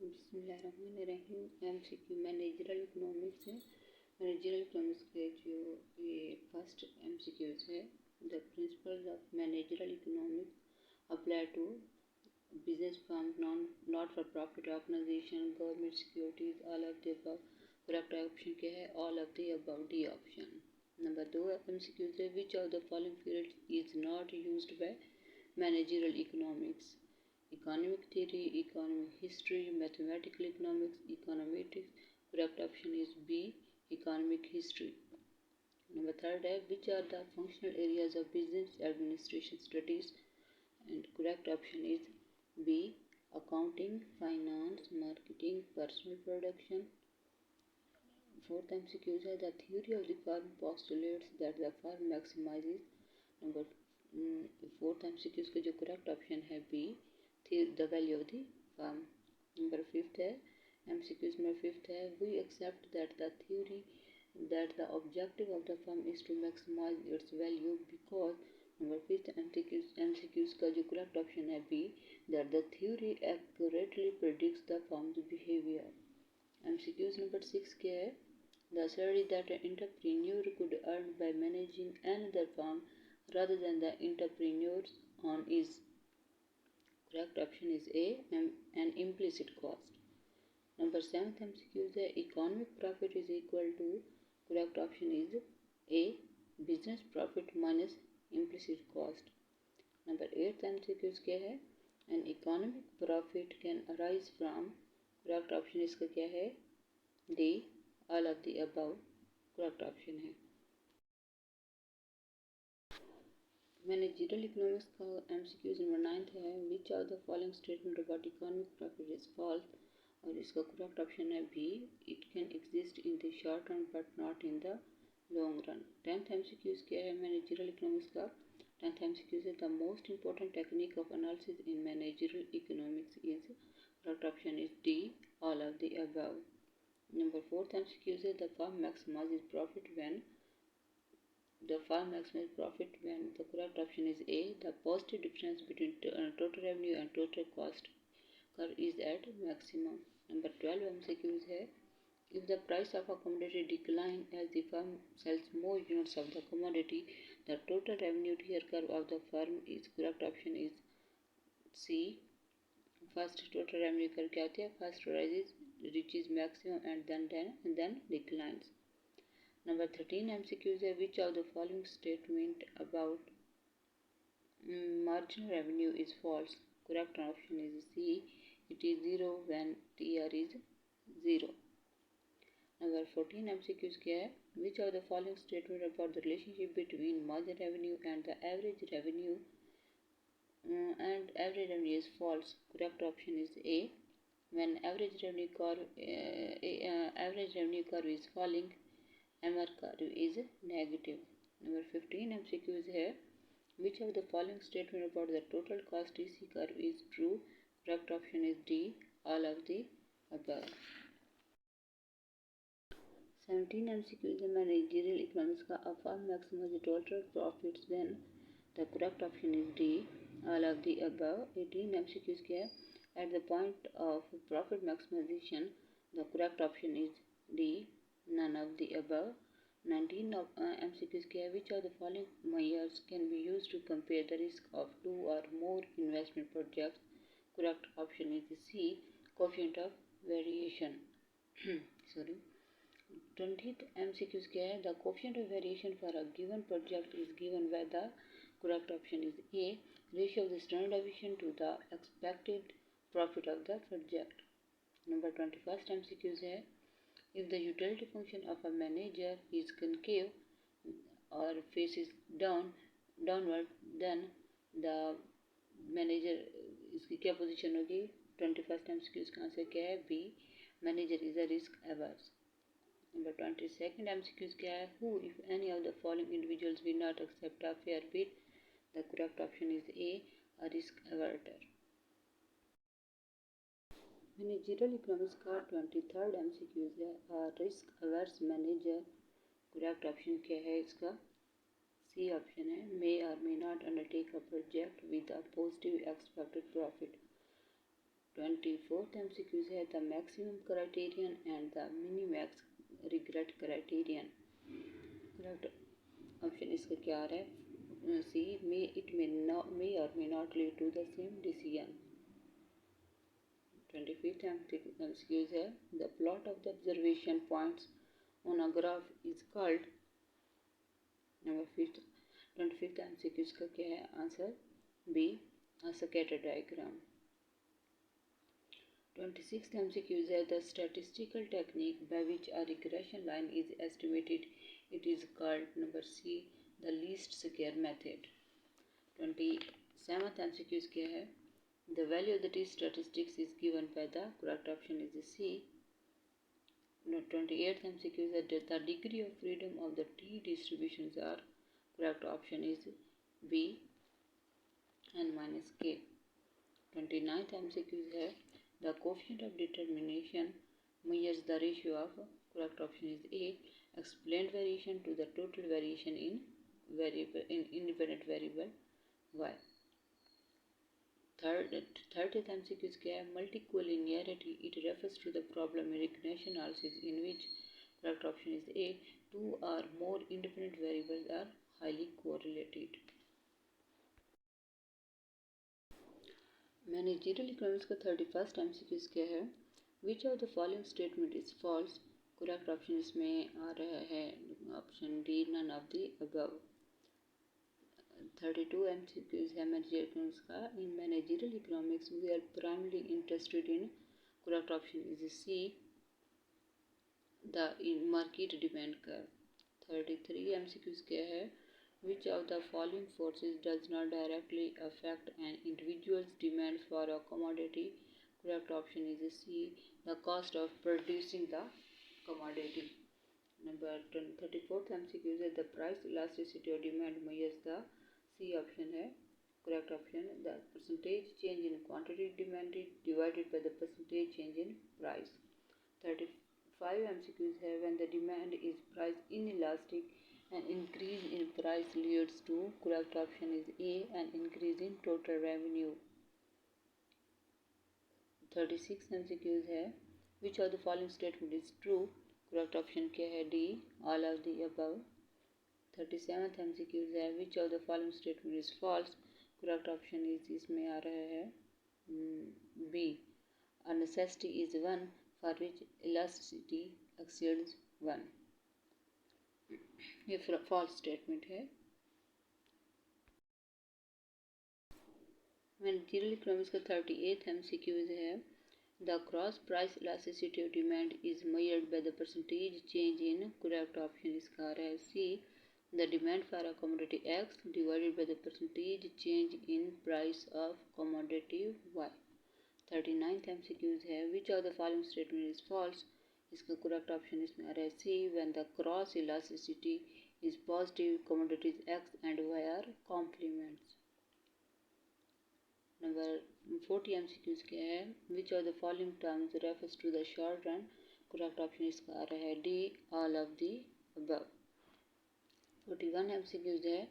बिस्मिल्लाहिर्रहमानिर्रहीम। MCQ managerial economics है। Managerial economics के जो ये फर्स्ट MCQs है, the principles of managerial economics apply to business firm, not for profit organisation, government securities, all of the above. Correct option क्या है? All of the above, D option. Number 2 MCQs है, which of the following field is not used by managerial economics? Economic theory, economic history, mathematical economics, econometrics. Correct option is B, economic history. Number 3 है, which are the functional areas of business administration studies? And correct option is B, accounting, finance, marketing, personal production. Fourth MCQ है, the theory of the firm postulates that the firm maximizes. Number fourth MCQ का जो correct option है B, the value of the firm. Number 5 है, MCQs में 5 है, we accept that the theory that the objective of the firm is to maximize its value because. Number 5 MCQs का जो correct option है B, that the theory accurately predicts the firm's behavior. MCQs number 6 क्या है, the salary that an entrepreneur could earn by managing another firm rather than the entrepreneur's own is. Correct option is A, an implicit cost. Number 7 MCQ is economic profit is equal to. Correct option is A, business profit minus implicit cost. Number 8 MCQ क्या है, an economic profit can arise from. Correct option इसका क्या है? D, all of the above. Correct option है। Managerial economics का MCQ number 9 है, which of the following statement about economic profit is false? और इसका करेक्ट ऑप्शन है B, it can exist in the short run but not in the long run. 10th MCQ क्या है managerial economics का? 10th MCQ है, the most important technique of analysis in managerial economics is. Correct option is D, all of the above. Number 4th MCQ है, the firm maximizes profit when. The firm maximizes profit when. The correct option is A, the positive difference between total revenue and total cost curve is at maximum. Number 12 MCQs है, if the price of a commodity decline as the firm sells more units of the commodity, the total revenue tier curve of the firm is. Correct option is C, first total revenue curve क्या होती है? First rises, reaches maximum and then declines. Number 13 MCQs है, which of the following statement about marginal revenue is false? Correct option is C, it is 0 when TR is 0. Number 14 MCQs क्या है, which of the following statement about the relationship between marginal revenue and the average revenue is false? Correct option is A, when average revenue curve is falling, MR curve is negative. Number 15 MCQs है, which of the following statement about the total cost TC curve is true? Correct option is D, all of the above. 17 MCQs है managerial economics का, a firm maximizes total profits when. The correct option is D, all of the above. 18 MCQs क्या है, at the point of profit maximization. The correct option is D, none of the above. 19 MCQs क्या है, which of the following measures can be used to compare the risk of 2 or more investment projects? Correct option is C, coefficient of variation. Sorry. 20th MCQs क्या है, the coefficient of variation for a given project is given by the. Correct option is A, ratio of the standard deviation to the expected profit of the project. Number 21st MCQs है, if the utility function of a manager is concave or faces downward, then the manager इसकी क्या position होगी? 21st MCQ का answer क्या है? B, manager is a risk averse. Number 22nd MCQ क्या है, who if any of the following individuals will not accept a fair bid? The correct option is A, a risk averter. Managerial economics का 23rd MCQ है, risk averse manager. Correct option क्या है इसका? C option है, मे और may not undertake a project with a positive expected profit. 24th MCQ है the maximum criterion and the minimax regret criterion. Correct option इसका क्या आ रहा है? C. May or may not lead to the same decision. 25th MCQ है the plot of the observation points on a graph is called. Number 25th MCQ का क्या है answer? B. A scatter diagram. 26th MCQ है the statistical technique by which a regression line is estimated. It is called. Number C. The least square method. 27th MCQ क्या है? The value of the t statistics is given by the correct option is C. 28th MCQ is that the degree of freedom of the t distributions are. Correct option is B. N minus k. 29th MCQ है the coefficient of determination measures the ratio of. Correct option is A. Explained variation to the total variation in independent variable y. 30th MCQ क्या है? Multicollinearity. It refers to the problem in regression analysis in which. Correct option is A. Two or more independent variables are highly correlated. Managerial economics का 31st MCQ क्या है? Which of the following statement is false? Correct option इसमें आ रहा है option D. None of the above. 32 MCQs है managerial economics का. In managerial economics, we are primarily interested in. Correct option is C. The market demand curve. 33 MCQs क्या है? Which of the following forces does not directly affect an individual's demand for a commodity? Correct option is C. The cost of producing the commodity. Number 34th MCQ है the price elasticity of demand measures the. C option है correct option. The percentage change in quantity demanded divided by the percentage change in price. 35 MCQs है when the demand is price inelastic, an increase in price leads to. Correct option is A. An increase in total revenue. 36 MCQs है which of the following statement is true? Correct option क्या है? D. All of the above. 37th MCQ है which of the following statement is false? Correct option is इसमें आ रहा है B. A necessity is one for which elasticity exceeds 1. ये false statement है. Managerial economics का 38th MCQ है the cross price elasticity of demand is measured by the percentage change in. Correct option इसका आ रहा है C. The demand for a commodity X divided by the percentage change in price of commodity Y. 39th MCQ है which of the following statement is false? इसका correct option इसमें आ रहा है C. When the cross elasticity is positive, commodities X and Y are complements. Number 40 MCQ क्या है? Which of the following terms refers to the short run? Correct option इसका आ रहा है D. All of the above. 41 MCQs है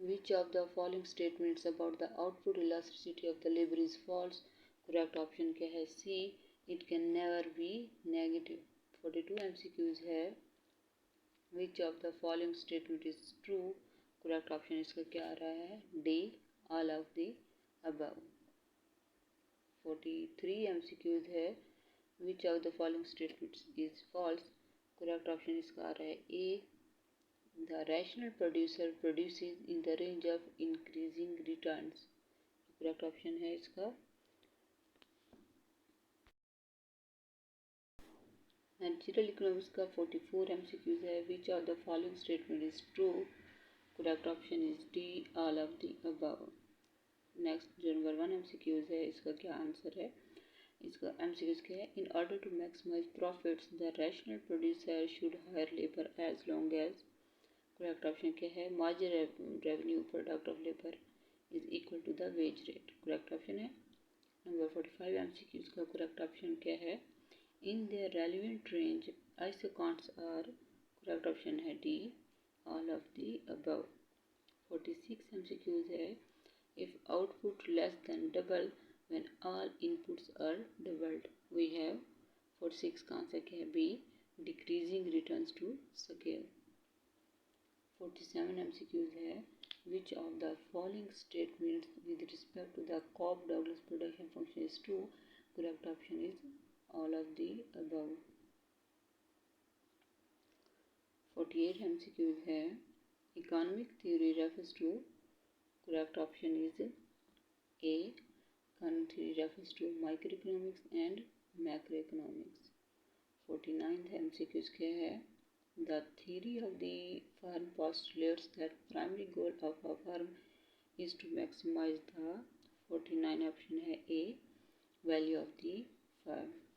which of the following statements about the output elasticity of the labor is false? Correct option क्या है? C. It can never be negative. 42 MCQs है which of the following statement is true? Correct option इसका क्या आ रहा है? D. All of the above. 43 MCQs है which of the following statements is false? Correct option इसका आ रहा है A. The rational producer produces in the range of increasing returns. Correct option है इसका. Managerial economics का 44 MCQ है which of the following statement is true? Correct option is D. All of the above. Next जो number 1 MCQ है इसका क्या answer है? इसका MCQ क्या है? In order to maximize profits, the rational producer should hire labor as long as. Correct option क्या है? Marginal revenue product of labor is equal to the wage rate. Correct option है. Number 45 MCQ का correct option क्या है? In their relevant range, isoquants are. Correct option है D. All of the above. 46 MCQ है if output less than double when all inputs are doubled. We have 46 का answer क्या है B, decreasing returns to scale. 47 MCQs है, which of the following statements with respect to the Cobb-Douglas production function is true? Correct option is all of the above। 48 MCQs है, economic theory refers to, correct option is A, economic theory refers to microeconomics and macroeconomics। 49th MCQs क्या है, the theory of the firm postulates that primary goal of a firm is to maximize the, 49 option है A, value of the firm।